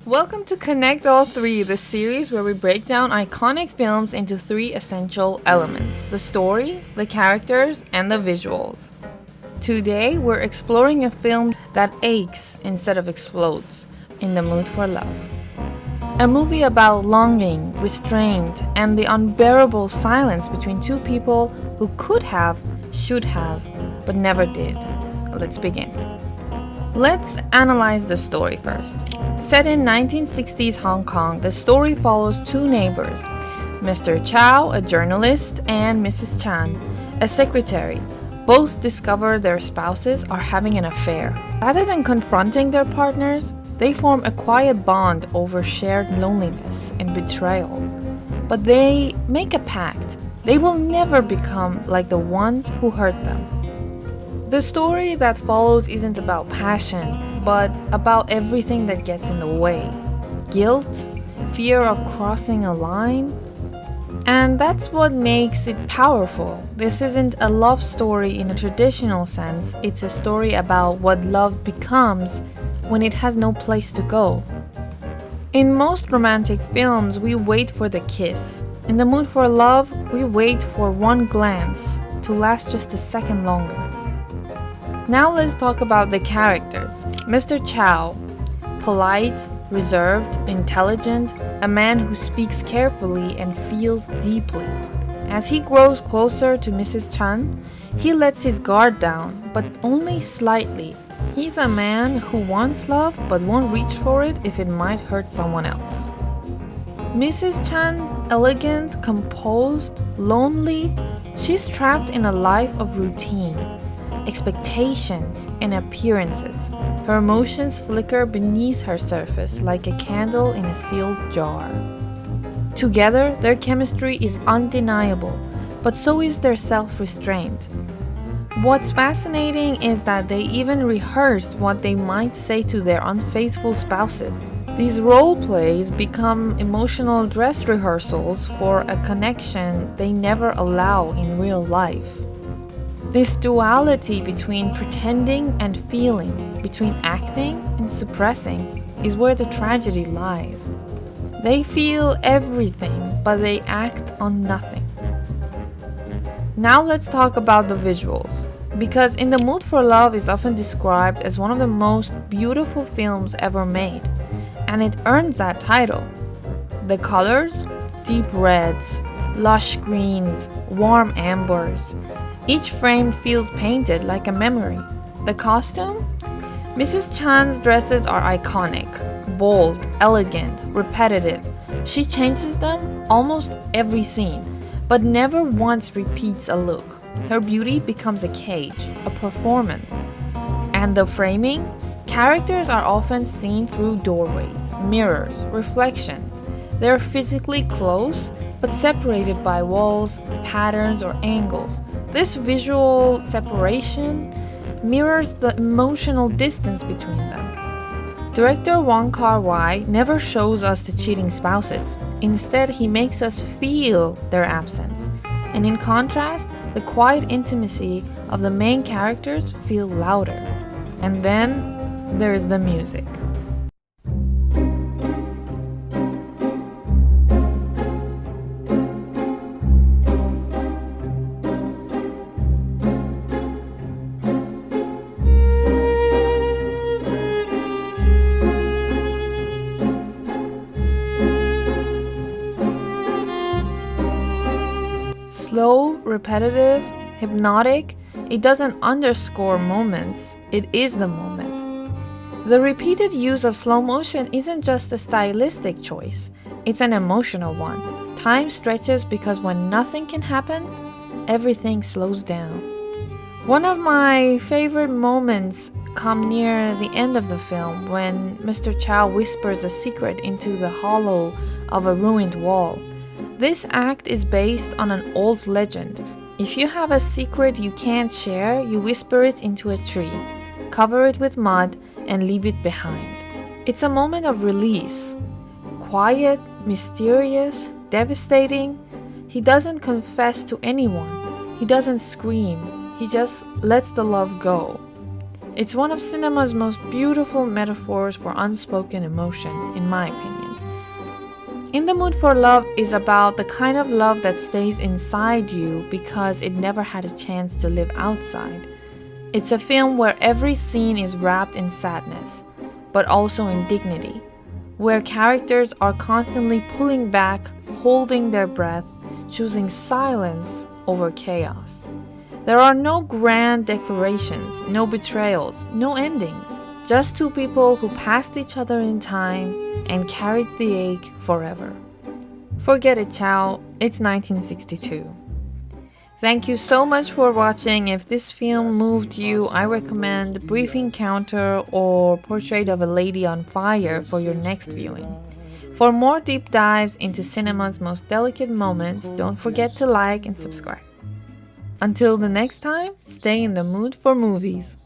Welcome to Connect All Three, the series where we break down iconic films into three essential elements: the story, the characters, and the visuals. Today, we're exploring a film that aches instead of explodes, In the Mood for Love. A movie about longing, restraint, and the unbearable silence between two people who could have, should have, but never did. Let's begin. Let's analyze the story first. Set in 1960s Hong Kong, the story follows two neighbors, Mr. Chow, a journalist, and Mrs. Chan, a secretary. Both discover their spouses are having an affair. Rather than confronting their partners, they form a quiet bond over shared loneliness and betrayal. But they make a pact. They will never become like the ones who hurt them. The story that follows isn't about passion, but about everything that gets in the way. Guilt, fear of crossing a line, and that's what makes it powerful. This isn't a love story in a traditional sense, it's a story about what love becomes when it has no place to go. In most romantic films, we wait for the kiss. In the mood for love, we wait for one glance to last just a second longer. Now let's talk about the characters. Mr. Chow, polite, reserved, intelligent, a man who speaks carefully and feels deeply. As he grows closer to Mrs. Chan, he lets his guard down, but only slightly. He's a man who wants love but won't reach for it if it might hurt someone else. Mrs. Chan, elegant, composed, lonely, she's trapped in a life of routine, expectations, and appearances. Her emotions flicker beneath her surface like a candle in a sealed jar. Together, their chemistry is undeniable, but so is their self-restraint. What's fascinating is that they even rehearse what they might say to their unfaithful spouses. These role plays become emotional dress rehearsals for a connection they never allow in real life. This duality between pretending and feeling, between acting and suppressing, is where the tragedy lies. They feel everything, but they act on nothing. Now let's talk about the visuals. Because In the Mood for Love is often described as one of the most beautiful films ever made, and it earns that title. The colors? Deep reds, lush greens, warm ambers. Each frame feels painted like a memory. The costume? Mrs. Chan's dresses are iconic, bold, elegant, repetitive. She changes them almost every scene, but never once repeats a look. Her beauty becomes a cage, a performance. And the framing? Characters are often seen through doorways, mirrors, reflections. They're physically close, but separated by walls, patterns, or angles. This visual separation mirrors the emotional distance between them. Director Wong Kar-wai never shows us the cheating spouses. Instead, he makes us feel their absence. And in contrast, the quiet intimacy of the main characters feel louder. And then there is the music. Slow, repetitive, hypnotic, it doesn't underscore moments, it is the moment. The repeated use of slow motion isn't just a stylistic choice, it's an emotional one. Time stretches because when nothing can happen, everything slows down. One of my favorite moments come near the end of the film when Mr. Chow whispers a secret into the hollow of a ruined wall. This act is based on an old legend. If you have a secret you can't share, you whisper it into a tree, cover it with mud, and leave it behind. It's a moment of release. Quiet, mysterious, devastating. He doesn't confess to anyone. He doesn't scream. He just lets the love go. It's one of cinema's most beautiful metaphors for unspoken emotion, in my opinion. In the Mood for Love is about the kind of love that stays inside you because it never had a chance to live outside. It's a film where every scene is wrapped in sadness, but also in dignity, where characters are constantly pulling back, holding their breath, choosing silence over chaos. There are no grand declarations, no betrayals, no endings. Just two people who passed each other in time and carried the ache forever. Forget it, Chow. It's 1962. Thank you so much for watching. If this film moved you, I recommend Brief Encounter or Portrait of a Lady on Fire for your next viewing. For more deep dives into cinema's most delicate moments, don't forget to like and subscribe. Until the next time, stay in the mood for movies.